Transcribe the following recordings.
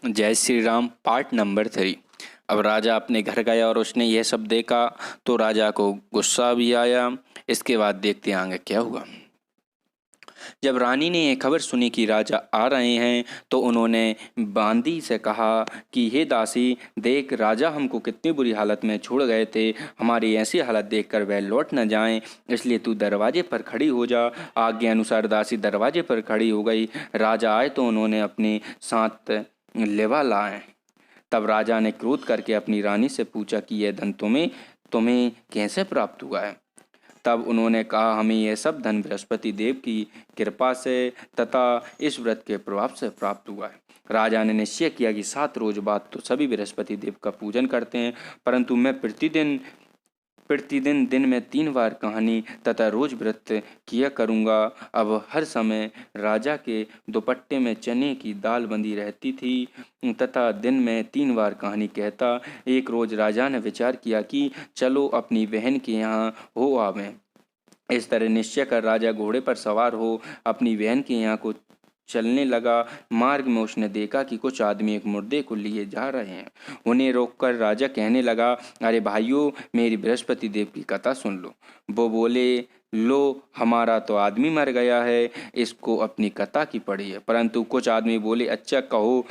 जय Shri Ram part number 3। अब राजा अपने घर गया और उसने यह सब देखा तो राजा को गुस्सा भी आया। इसके बाद देखते हैं आगे क्या हुआ। जब रानी ने यह खबर सुनी कि राजा आ रहे हैं तो उन्होंने बांदी से कहा कि हे दासी, देख राजा हमको कितनी बुरी हालत में छोड़ गए थे। हमारी ऐसी हालत देखकर वह लौट न जाएं, इसलिए तू दरवाजे पर खड़ी हो जा। आज्ञा अनुसार दासी दरवाजे पर खड़ी हो गई। राजा आए तो उन्होंने अपने साथ लेवा लाए। तब राजा ने क्रोध करके अपनी रानी से पूछा कि यह धन तुम्हें कैसे प्राप्त हुआ है। तब उन्होंने कहा, हमें यह सब धन बृहस्पति देव की कृपा से तथा इस व्रत के प्रभाव से प्राप्त हुआ है। राजा ने निश्चय किया कि 7 रोज बाद तो सभी बृहस्पति देव का पूजन करते हैं, परंतु मैं प्रतिदिन दिन में 3 बार कहानी तथा रोज व्रत किया करूँगा। अब हर समय राजा के दुपट्टे में चने की दाल बंधी रहती थी तथा दिन में 3 बार कहानी कहता। एक रोज राजा ने विचार किया कि चलो अपनी बहन के यहाँ हो आवें। इस तरह निश्चय कर राजा घोड़े पर सवार हो अपनी बहन के यहाँ को चलने लगा। मार्ग में उसने देखा कि कुछ आदमी एक मुर्दे को लिए जा रहे हैं। उन्हें रोककर राजा कहने लगा, अरे भाइयों, मेरी बृहस्पति देव की कथा सुन लो। वो बोले, लो, हमारा तो आदमी मर गया है, इसको अपनी कथा की पड़ी है। परंतु कुछ आदमी बोले, अच्छा कहो,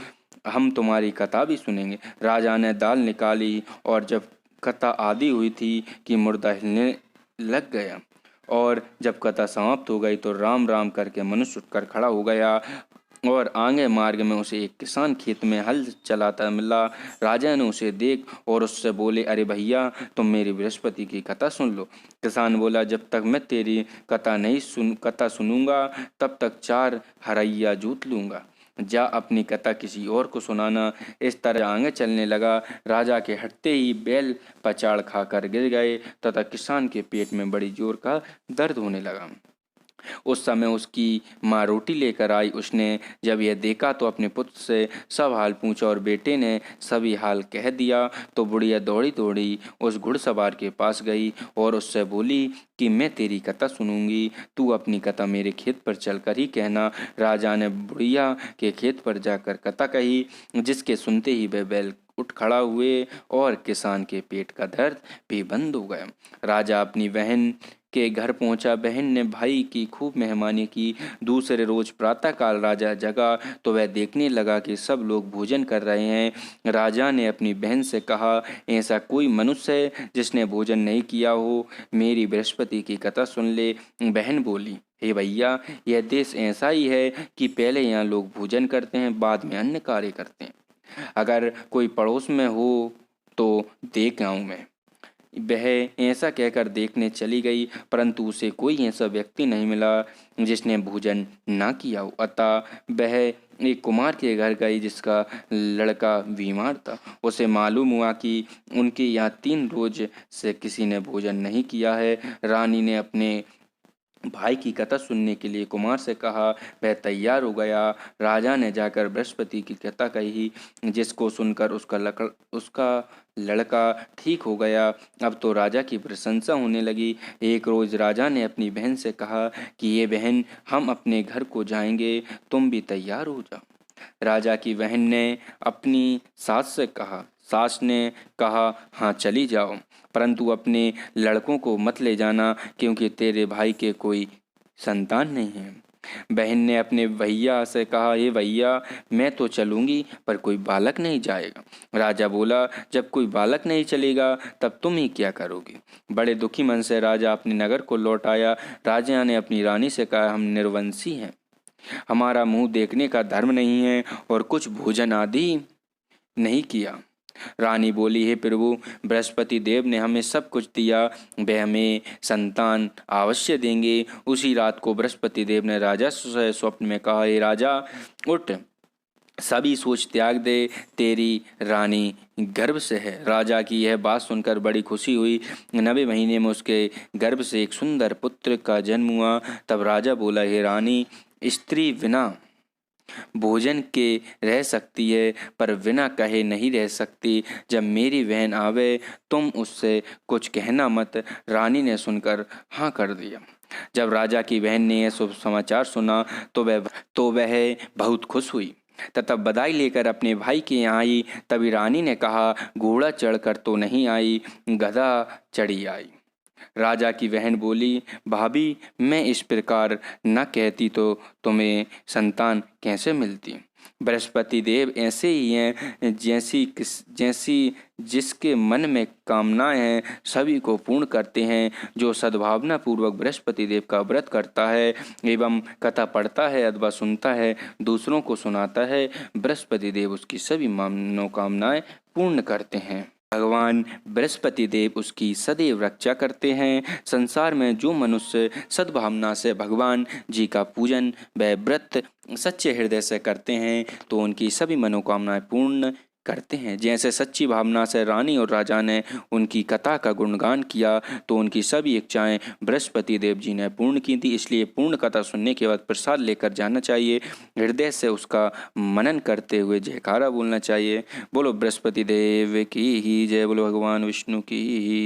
हम तुम्हारी कथा भी सुनेंगे। राजा ने दाल निकाली और जब कथा आदि हुई थी कि मुर्दा हिलने लग गया और जब कथा समाप्त हो गई तो राम राम करके मनुष्य उठकर खड़ा हो गया और आगे मार्ग में उसे एक किसान खेत में हल चलाता मिला। राजा ने उसे देख और उससे बोले, अरे भैया, तुम मेरी बृहस्पति की कथा सुन लो। किसान बोला, जब तक मैं तेरी कथा सुनूंगा तब तक 4 हरैया जूत लूंगा। जा अपनी कथा किसी और को सुनाना। इस तरह आगे चलने लगा। राजा के हटते ही बैल पचाड़ खाकर गिर गए तथा किसान के पेट में बड़ी जोर का दर्द होने लगा। उस समय उसकी माँ रोटी लेकर आई। उसने जब यह देखा तो अपने पुत्र से सब हाल पूछा और बेटे ने सभी हाल कह दिया। तो बुढ़िया दौड़ी दौड़ी उस घुड़सवार के पास गई और उससे बोली कि मैं तेरी कथा सुनूंगी, तू अपनी कथा मेरे खेत पर चलकर ही कहना। राजा ने बुढ़िया के खेत पर जाकर कथा कही, जिसके सुनते ही वह बैल उठ खड़ा हुए और किसान के पेट का दर्द भी बंद हो गया। राजा अपनी बहन के घर पहुंचा। बहन ने भाई की खूब मेहमानी की। दूसरे रोज प्रातःकाल राजा जगा तो वह देखने लगा कि सब लोग भोजन कर रहे हैं। राजा ने अपनी बहन से कहा, ऐसा कोई मनुष्य है जिसने भोजन नहीं किया हो, मेरी बृहस्पति की कथा सुन ले। बहन बोली, हे भैया, यह देश ऐसा ही है कि पहले यहाँ लोग भोजन करते हैं, बाद में अन्य कार्य करते हैं। अगर कोई पड़ोस में हो तो देख आऊं मैं। वह ऐसा कहकर देखने चली गई, परंतु उसे कोई ऐसा व्यक्ति नहीं मिला जिसने भोजन ना किया हो। अतः वह एक कुमार के घर गई जिसका लड़का बीमार था। उसे मालूम हुआ कि उनके यहाँ 3 रोज से किसी ने भोजन नहीं किया है। रानी ने अपने भाई की कथा सुनने के लिए कुमार से कहा। वह तैयार हो गया। राजा ने जाकर बृहस्पति की कथा कही, जिसको सुनकर उसका लड़का ठीक हो गया। अब तो राजा की प्रशंसा होने लगी। एक रोज राजा ने अपनी बहन से कहा कि ये बहन, हम अपने घर को जाएंगे, तुम भी तैयार हो जाओ। राजा की बहन ने अपनी सास से कहा। सास ने कहा, हाँ चली जाओ, परंतु अपने लड़कों को मत ले जाना, क्योंकि तेरे भाई के कोई संतान नहीं है। बहन ने अपने भैया से कहा, हे भैया, मैं तो चलूंगी पर कोई बालक नहीं जाएगा। राजा बोला, जब कोई बालक नहीं चलेगा तब तुम ही क्या करोगे। बड़े दुखी मन से राजा अपने नगर को लौट आया। राजा ने अपनी रानी से कहा, हम निर्वंशी हैं, हमारा मुंह देखने का धर्म नहीं है और कुछ भोजन आदि नहीं किया। रानी बोली, हे प्रभु, बृहस्पति देव ने हमें सब कुछ दिया, वे हमें संतान अवश्य देंगे। उसी रात को बृहस्पति देव ने राजा से स्वप्न में कहा, हे राजा, उठ, सभी सोच त्याग दे, तेरी रानी गर्भ से है। राजा की यह बात सुनकर बड़ी खुशी हुई। 9वें महीने में उसके गर्भ से एक सुंदर पुत्र का जन्म हुआ। तब राजा बोला, हे रानी, स्त्री बिना भोजन के रह सकती है पर बिना कहे नहीं रह सकती। जब मेरी बहन आवे तुम उससे कुछ कहना मत। रानी ने सुनकर हाँ कर दिया। जब राजा की बहन ने यह शुभ समाचार सुना तो वह बहुत खुश हुई। तथा बधाई लेकर अपने भाई के यहाँ आई। तभी रानी ने कहा, घोड़ा चढ़कर तो नहीं आई, गधा चढ़ी आई। राजा की बहन बोली, भाभी मैं इस प्रकार न कहती तो तुम्हें संतान कैसे मिलती। बृहस्पति देव ऐसे ही हैं, जैसी जिसके मन में कामनाएं हैं सभी को पूर्ण करते हैं। जो सद्भावना पूर्वक बृहस्पति देव का व्रत करता है एवं कथा पढ़ता है अथवा सुनता है, दूसरों को सुनाता है, बृहस्पति देव उसकी सभी मनोकामनाएं पूर्ण करते हैं। भगवान बृहस्पति देव उसकी सदैव रक्षा करते हैं। संसार में जो मनुष्य सद्भावना से भगवान जी का पूजन व व्रत सच्चे हृदय से करते हैं तो उनकी सभी मनोकामनाएं पूर्ण करते हैं। जैसे सच्ची भावना से रानी और राजा ने उनकी कथा का गुणगान किया तो उनकी सभी इच्छाएं बृहस्पति देव जी ने पूर्ण की थी। इसलिए पूर्ण कथा सुनने के बाद प्रसाद लेकर जाना चाहिए, हृदय से उसका मनन करते हुए जयकारा बोलना चाहिए। बोलो बृहस्पति देव की ही जय, बोलो भगवान विष्णु की ही।